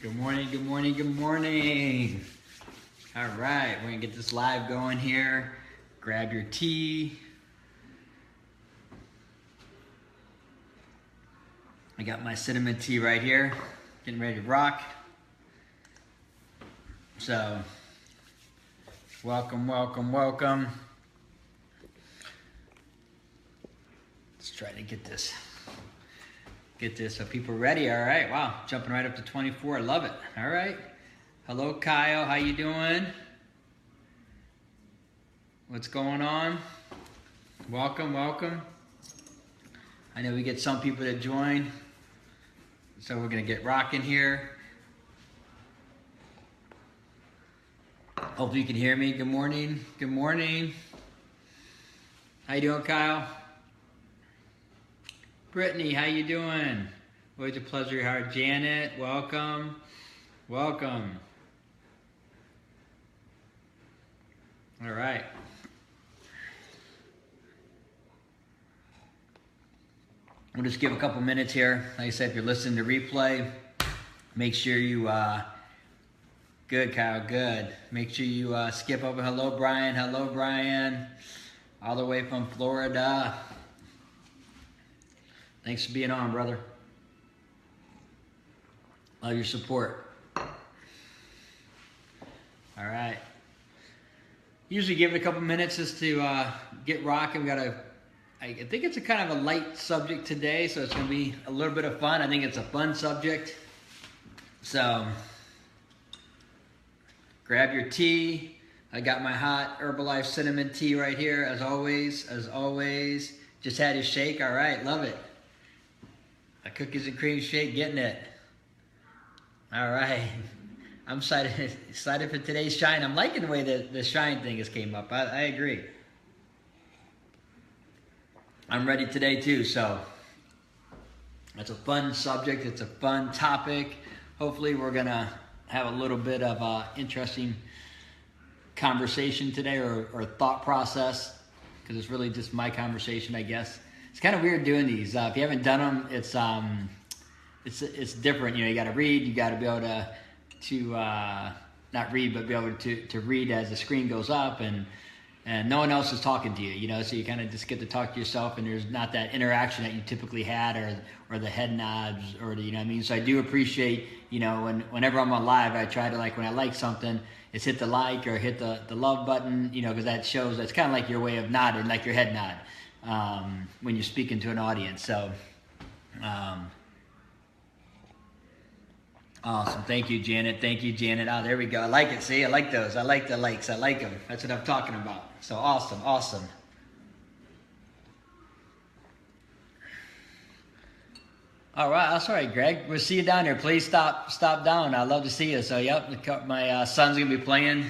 Good morning, good morning, good morning. All right, we're gonna get this live going here. Grab your tea. I got my cinnamon tea right here, getting ready to rock. So, welcome, welcome, welcome. Let's try to get this so people are ready. All right, wow, jumping right up to 24. I love it. All right. Hello, Kyle. How you doing? What's going on? Welcome, welcome. I know we get some people to join, so we're gonna get rocking here. Hopefully you can hear me. Good morning. Good morning. How you doing, Kyle? Brittany, how you doing? Always a pleasure. How Janet, welcome. Welcome. All right. We'll just give a couple minutes here. Like I said, if you're listening to replay, make sure you, good, Kyle, good. Make sure you skip over. Hello, Brian. Hello, Brian. All the way from Florida. Thanks for being on, brother. Love your support. All right. Usually give it a couple minutes just to get rocking. I think it's a kind of a light subject today, so it's going to be a little bit of fun. I think it's a fun subject. So, grab your tea. I got my hot Herbalife cinnamon tea right here, as always. As always. Just had a shake. All right, love it. A cookies and cream shake, getting it. All right. I'm excited for today's shine. I'm liking the way the shine thing has came up. I agree. I'm ready today too, so that's a fun subject. It's a fun topic. Hopefully we're going to have a little bit of interesting conversation today or thought process, because it's really just my conversation, I guess. It's kind of weird doing these. If you haven't done them, it's different. You know, you got to read. You got to be able to not read, but be able to read as the screen goes up, and no one else is talking to you. You know, so you kind of just get to talk to yourself, and there's not that interaction that you typically had, or the head nods, or the, you know what I mean. So I do appreciate, you know, whenever I'm on live, I try to, like, when I like something, it's hit the like or hit the love button, you know, because that shows, that's kind of like your way of nodding, like your head nod. When you're speaking to an audience. So, awesome. Thank you, Janet. Thank you, Janet. Oh, there we go. I like it. See, I like those. I like the likes. I like them. That's what I'm talking about. So awesome. Awesome. All right. That's all right, Greg. We'll see you down there. Please stop down. I'd love to see you. So, yep, my son's going to be playing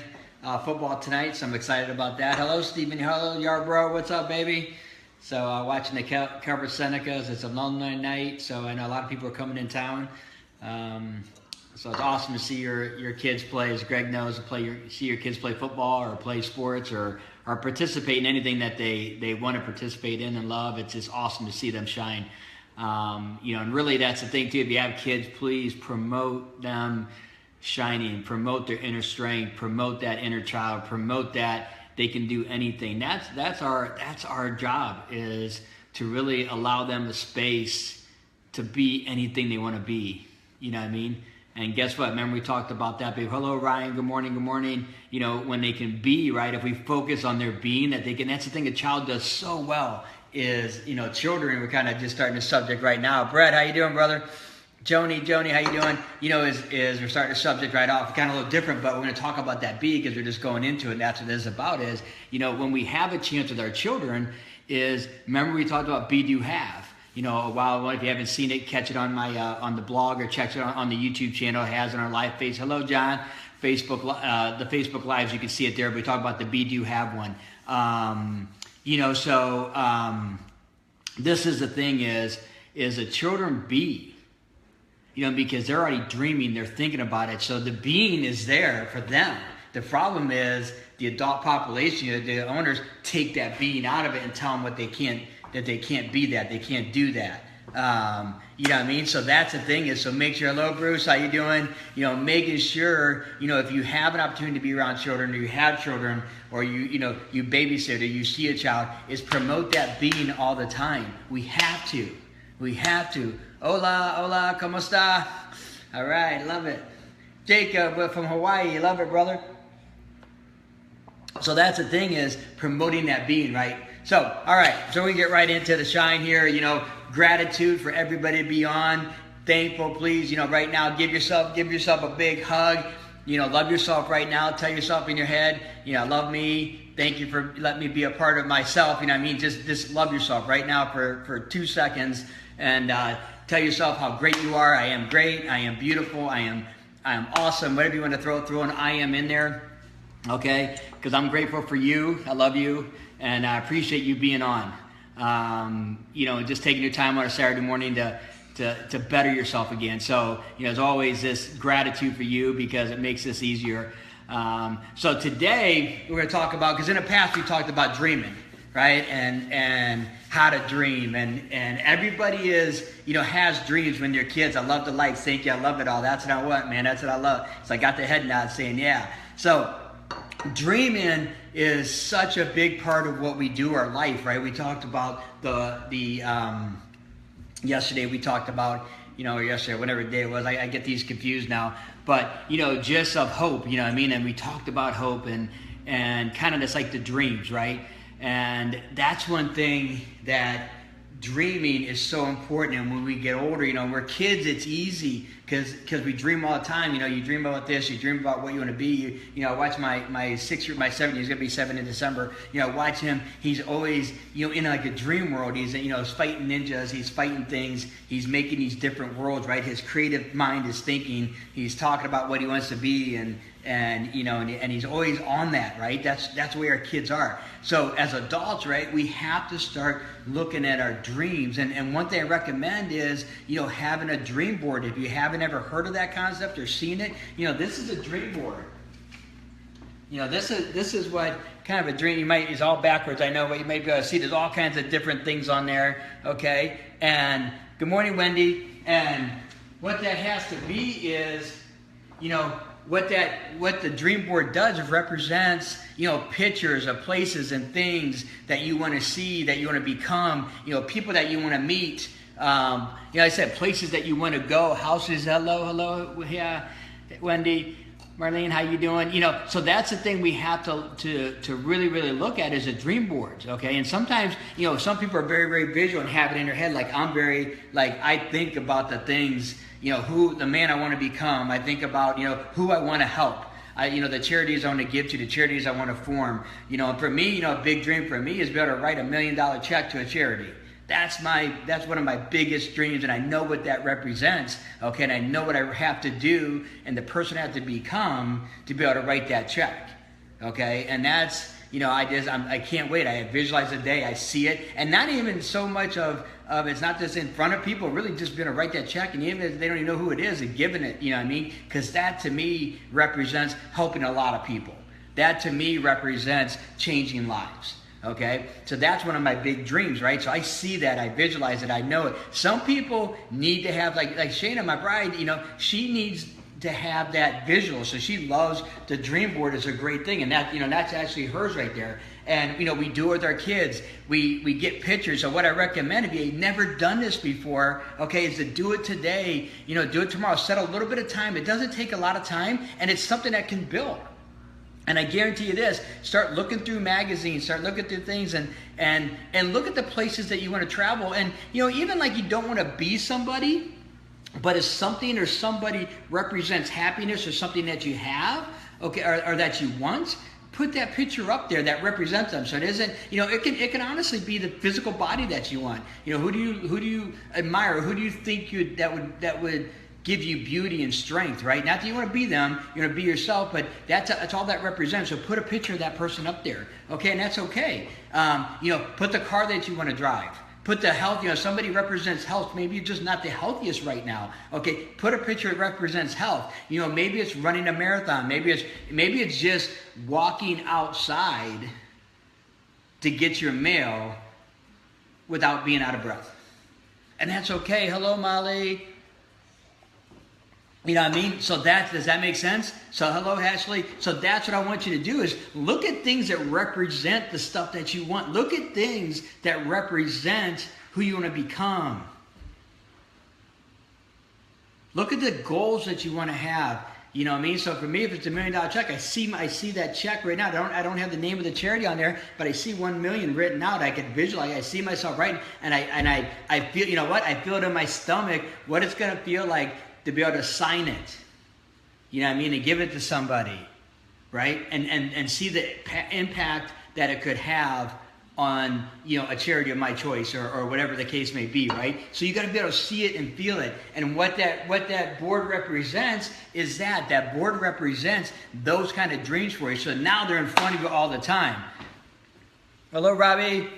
football tonight, so I'm excited about that. Hello, Stephen. Hello, Yarbrough. What's up, baby? So watching the cover Senecas. It's an alumni night, so I know a lot of people are coming in town. So it's awesome to see your kids play, as Greg knows, see your kids play football or play sports or participate in anything that they want to participate in and love. It's just awesome to see them shine. You know, and really that's the thing too. If you have kids, please promote them shining, promote their inner strength, promote that inner child, promote that they can do anything. That's our job, is to really allow them the space to be anything they want to be. You know what I mean? And guess what? Remember we talked about that. Babe. Hello, Ryan. Good morning. Good morning. You know, when they can be, right? If we focus on their being, that they can. That's the thing a child does so well. Is, you know, children. We're kind of just starting the subject right now. Brett, how you doing, brother? Joni, how you doing? You know, is we're starting the subject right off. Kind of a little different, but we're going to talk about that be, because we're just going into it. And that's what this is about. Is, you know, when we have a chance with our children, is, remember we talked about be, do, have. You know, a while ago, if you haven't seen it, catch it on my on the blog, or check it on the YouTube channel. It has on our live face. Hello, John. Facebook, the Facebook lives, you can see it there. But we talk about the be, do, have one. You know, so this is the thing: is the children be. You know, because they're already dreaming, they're thinking about it. So the being is there for them. The problem is the adult population, the owners, take that being out of it and tell them that they can't be that, they can't do that. You know what I mean? So that's the thing is, so make sure, hello Bruce, how you doing? You know, making sure, you know, if you have an opportunity to be around children, or you have children, or you know, you babysit, or you see a child, is promote that being all the time. We have to. We have to. Hola, hola, ¿cómo está? All right, love it. Jacob from Hawaii, love it, brother. So that's the thing is promoting that being, right? So, all right, so we get right into the shine here. You know, gratitude for everybody to be on. Thankful, please. You know, right now, give yourself a big hug. You know, love yourself right now. Tell yourself in your head, you know, love me. Thank you for letting me be a part of myself. You know what I mean? Just love yourself right now for 2 seconds. And tell yourself how great you are. I am great. I am beautiful. I am awesome. Whatever you want to throw an I am in there. Okay? Because I'm grateful for you. I love you. And I appreciate you being on. You know, just taking your time on a Saturday morning to better yourself again. So, you know, there's always this gratitude for you because it makes this easier. So today we're going to talk about, because in the past we talked about dreaming, right? And how to dream. And everybody is, you know, has dreams when they're kids. I love the lights. Thank you. I love it all. That's what I want, man. That's what I love. So I got the head nod saying, yeah. So dreaming is such a big part of what we do our life, right? We talked about yesterday we talked about, you know, or yesterday, whatever day it was, I get these confused now, but, you know, just of hope, you know what I mean? And we talked about hope and kind of just like the dreams, right? And that's one thing that dreaming is so important. And when we get older, you know, we're kids, it's easy because we dream all the time. You know, you dream about this, you dream about what you want to be. You know, watch my 7, he's gonna be 7 in December. You know, watch him. He's always, you know, in like a dream world. He's, you know, he's fighting ninjas. He's fighting things. He's making these different worlds, right? His creative mind is thinking. He's talking about what he wants to be, and you know, and he's always on that, right? That's where our kids are. So as adults, right, we have to start looking at our dreams. And one thing I recommend is, you know, having a dream board. If you haven't ever heard of that concept or seen it, you know, this is a dream board. You know, this is what kind of a dream is all backwards. I know, but you may be able to see there's all kinds of different things on there. Okay, and good morning, Wendy. And what that has to be is, you know, what the dream board does is represents, you know, pictures of places and things that you want to see, that you want to become, you know, people that you want to meet. You know, I said places that you want to go, houses. Hello, yeah, Wendy, Marlene, how you doing? You know, so that's the thing we have to really, really look at is the dream boards, okay? And sometimes, you know, some people are very, very visual and have it in their head. Like I'm very, like I think about the things, you know, who the man I want to become. I think about, you know, who I want to help. You know, the charities I want to give to, the charities I want to form. You know, and for me, you know, a big dream for me is be able to write $1 million check to a charity. That's one of my biggest dreams, and I know what that represents, okay? And I know what I have to do and the person I have to become to be able to write that check, okay? And that's, you know, I can't wait. I visualize the day, I see it, and not even so much of it's not just in front of people, really just going to write that check, and even if they don't even know who it is, and giving it, you know what I mean? Because that to me represents helping a lot of people. That to me represents changing lives. Okay, so that's one of my big dreams, right? So I see that, I visualize it, I know it. Some people need to have, like Shayna, my bride, you know, she needs to have that visual. So she loves the dream board is a great thing, and that, you know, that's actually hers right there. And you know, we do it with our kids. We get pictures. So what I recommend, if you've never done this before, okay, is to do it today. You know, do it tomorrow. Set a little bit of time. It doesn't take a lot of time, and it's something that can build. And I guarantee you this, start looking through magazines, start looking through things and look at the places that you want to travel. And, you know, even like you don't want to be somebody, but if something or somebody represents happiness or something that you have, okay, or that you want, put that picture up there that represents them. So it isn't, you know, it can honestly be the physical body that you want. You know, who do you admire? Who do you think that would give you beauty and strength, right? Not that you want to be them, you want to be yourself, but that's all that represents. So put a picture of that person up there, okay? And that's okay. You know, put the car that you want to drive. Put the health, you know, somebody represents health. Maybe you're just not the healthiest right now. Okay, put a picture that represents health. You know, maybe it's running a marathon. Maybe it's just walking outside to get your mail without being out of breath. And that's okay. Hello, Molly. You know what I mean? So does that make sense? So hello, Ashley. So that's what I want you to do is look at things that represent the stuff that you want. Look at things that represent who you want to become. Look at the goals that you want to have. You know what I mean? So for me, if it's $1 million check, I see that check right now. I don't have the name of the charity on there, but I see 1 million written out. I can visualize. I see myself writing, and I feel. You know what? I feel it in my stomach. What it's gonna feel like to be able to sign it. You know what I mean? To give it to somebody, right? And see the impact that it could have on, you know, a charity of my choice or whatever the case may be, right? So you got to be able to see it and feel it. And what that board represents is that board represents those kind of dreams for you. So now they're in front of you all the time. Hello, Robbie.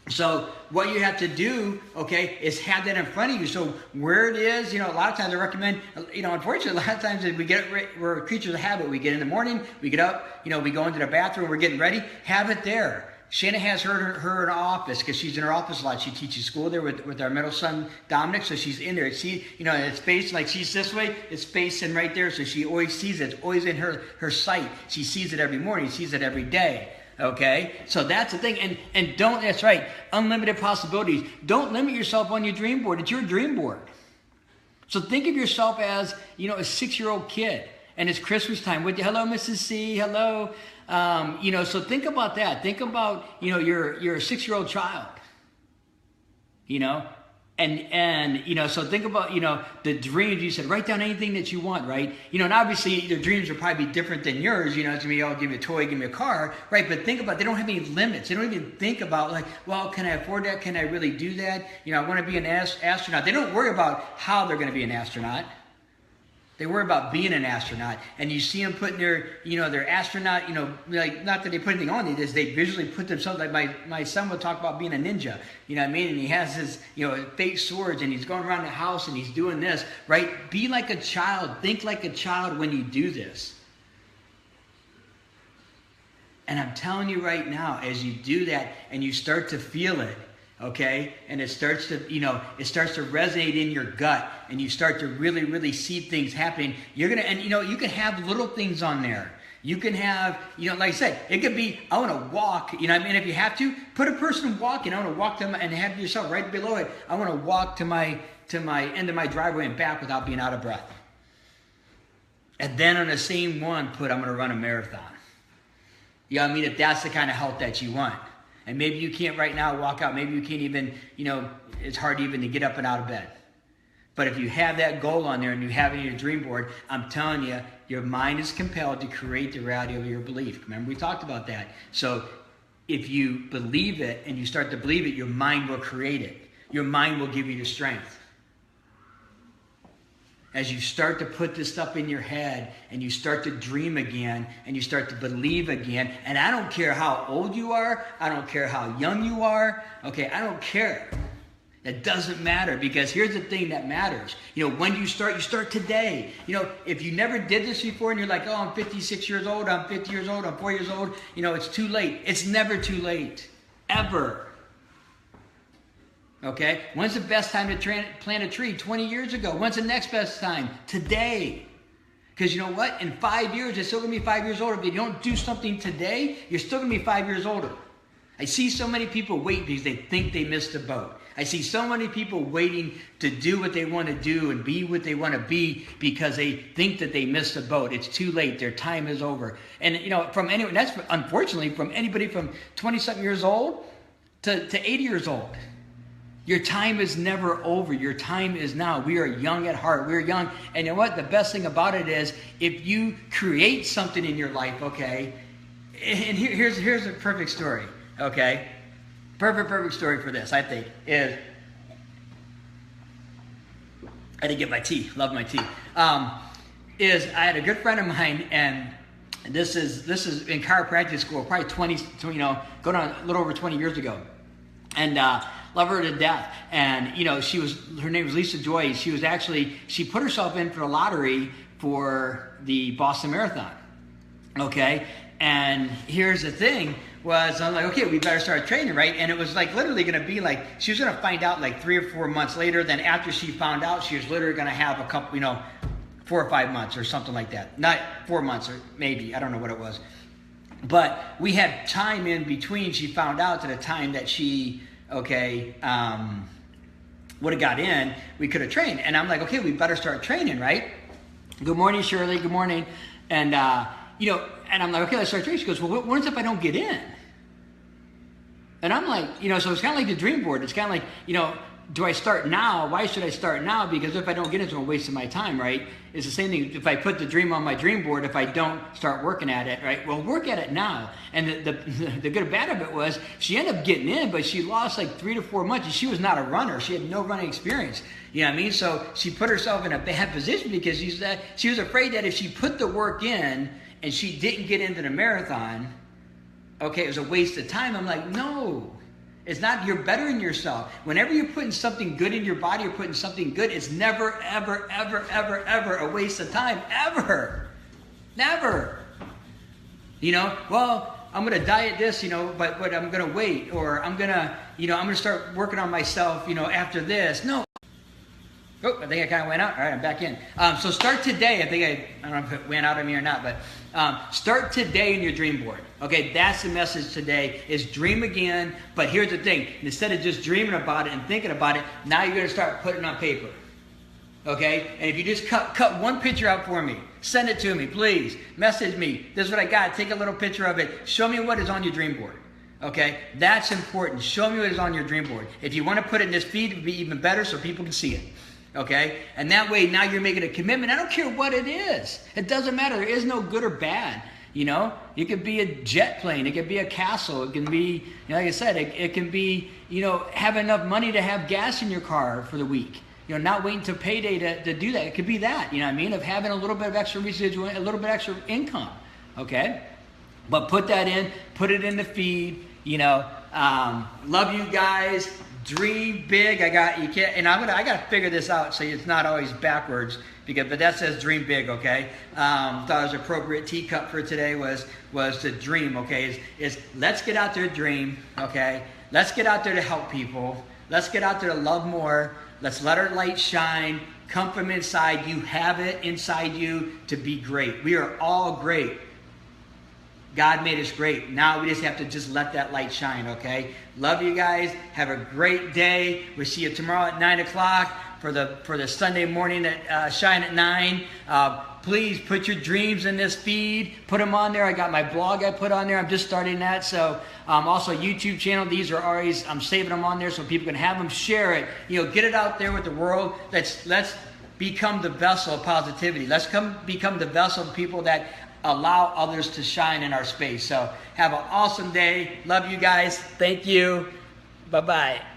So what you have to do, okay, is have that in front of you. So where it is, you know, a lot of times I recommend, you know, unfortunately, a lot of times we're creatures of habit. We get in the morning, we get up, you know, we go into the bathroom, we're getting ready, have it there. Shanna has her in her office because she's in her office a lot. She teaches school there with our middle son, Dominic, so she's in there. See, you know, it's facing, like she's this way, it's facing right there, so she always sees it. It's always in her sight. She sees it every morning, sees it every day. Okay? So that's the thing. And don't, that's right, unlimited possibilities. Don't limit yourself on your dream board. It's your dream board. So think of yourself as, you know, a 6-year-old kid. And it's Christmas time. With you. Hello, Mrs. C. Hello. You know, so think about that. Think about, you know, you're a 6-year-old child. You know, and you know, so think about, you know, the dreams. You said write down anything that you want, right? You know, and obviously your dreams will probably be different than yours. You know, it's gonna be, oh, give me a toy, give me a car, right? But think about, they don't have any limits. They don't even think about like, well, can I afford that? Can I really do that? You know, I want to be an astronaut. They don't worry about how they're going to be an astronaut. They worry about being an astronaut, and you see them putting their, you know, their astronaut, you know, like, not that they put anything on it, is they visually put themselves, like my son would talk about being a ninja, you know what I mean? And he has his, you know, fake swords, and he's going around the house, and he's doing this, right? Be like a child. Think like a child when you do this. And I'm telling you right now, as you do that, and you start to feel it, okay, and it starts to, you know, it starts to resonate in your gut, and you start to really, really see things happening. You're gonna, and you know, you can have little things on there. You can have, you know, like I said, it could be, I want to walk, you know what I mean? If you have to, put a person walking. I want to walk to them, and have yourself right below it. I want to walk to my end of my driveway and back without being out of breath. And then on the same one, I'm going to run a marathon. You know what I mean? If that's the kind of health that you want. And maybe you can't right now walk out. Maybe you can't even, you know, it's hard even to get up and out of bed. But if you have that goal on there and you have it in your dream board, I'm telling you, your mind is compelled to create the reality of your belief. Remember, we talked about that. So if you believe it and you start to believe it, your mind will create it. Your mind will give you the strength. As you start to put this stuff in your head and you start to dream again and you start to believe again, and I don't care how old you are, I don't care how young you are, okay, I don't care. It doesn't matter, because here's the thing that matters. You know, when you start today. You know, if you never did this before and you're like, oh, I'm 56 years old, I'm 50 years old, I'm 4 years old, you know, it's too late. It's never too late, ever. Okay? When's the best time to plant a tree? 20 years ago. When's the next best time? Today. Because you know what? In 5 years, you're still going to be 5 years older. If you don't do something today, you're still going to be 5 years older. I see so many people wait because they think they missed the boat. I see so many people waiting to do what they want to do and be what they want to be because they think that they missed the boat. It's too late. Their time is over. And, you know, from anyone, that's unfortunately from anybody from 20-something years old to 80 years old. Your time is never over. Your time is now. We are young at heart. We're young. And you know what? The best thing about it is if you create something in your life, okay, and here's a perfect story, okay? Perfect story for this, I think, is, I didn't get my tea. Love my tea. Is I had a good friend of mine, and this is in chiropractic school, probably 20, you know, going on a little over 20 years ago. And love her to death. And, you know, her name was Lisa Joy. She put herself in for the lottery for the Boston Marathon. Okay? And here's the thing. was, I'm like, okay, we better start training, right? And it was like literally going to be like, she was going to find out like 3 or 4 months later. Then after she found out, she was literally going to have a couple, 4 or 5 months or something like that. Not 4 months or maybe, I don't know what it was. But we had time in between she found out to the time that she, would have got in, we could have trained. And I'm like, okay, we better start training, right? Good morning, Shirley. Good morning. And, and I'm like, okay, let's start training. She goes, well, what if I don't get in? And I'm like, so it's kind of like the dream board. It's kind of like, do I start now? Why should I start now? Because if I don't get into it, I'm wasting my time, right? It's the same thing if I put the dream on my dream board, if I don't start working at it, right? Well, work at it now. And the good and bad of it was she ended up getting in, but she lost like 3 to 4 months. And she was not a runner. She had no running experience. You know what I mean? So she put herself in a bad position because she was afraid that if she put the work in and she didn't get into the marathon, okay, it was a waste of time. I'm like, no. It's not, you're bettering yourself. Whenever you're putting something good in your body, you're putting something good, it's never, ever, ever, ever, ever a waste of time. Ever. Never. Well, I'm going to diet this, but I'm going to wait. Or I'm going to start working on myself, after this. No. Oh, I think I kind of went out. All right, I'm back in. So start today. I don't know if it went out of me or not, but start today in your dream board. Okay, that's the message today, is dream again. But here's the thing. Instead of just dreaming about it and thinking about it, now you're going to start putting it on paper. Okay? And if you just cut one picture out for me, send it to me, please. Message me. This is what I got. Take a little picture of it. Show me what is on your dream board. Okay? That's important. Show me what is on your dream board. If you want to put it in this feed, it would be even better so people can see it. Okay? And that way, now you're making a commitment. I don't care what it is. It doesn't matter. There is no good or bad. It could be a jet plane. It could be a castle. It can be, like I said, it can be, have enough money to have gas in your car for the week. Not waiting till payday to do that. It could be that, of having a little bit of extra residual, a little bit extra income. Okay? But put that in, put it in the feed, love you guys. Dream big. I got to figure this out so it's not always backwards, but that says dream big. Okay. Thought it was appropriate teacup for today was to dream. Okay. Is let's get out there to dream. Okay. Let's get out there to help people. Let's get out there to love more. Let's let our light shine. Come from inside. You have it inside you to be great. We are all great. God made us great. Now we just have to just let that light shine, okay? Love you guys. Have a great day. We'll see you tomorrow at 9 o'clock for the Sunday morning at Shine at 9. Please put your dreams in this feed. Put them on there. I got my blog I put on there. I'm just starting that. So also YouTube channel. These are always, I'm saving them on there so people can have them. Share it. Get it out there with the world. Let's become the vessel of positivity. Let's become the vessel of people that allow others to shine in our space. So have an awesome day. Love you guys. Thank you. Bye-bye.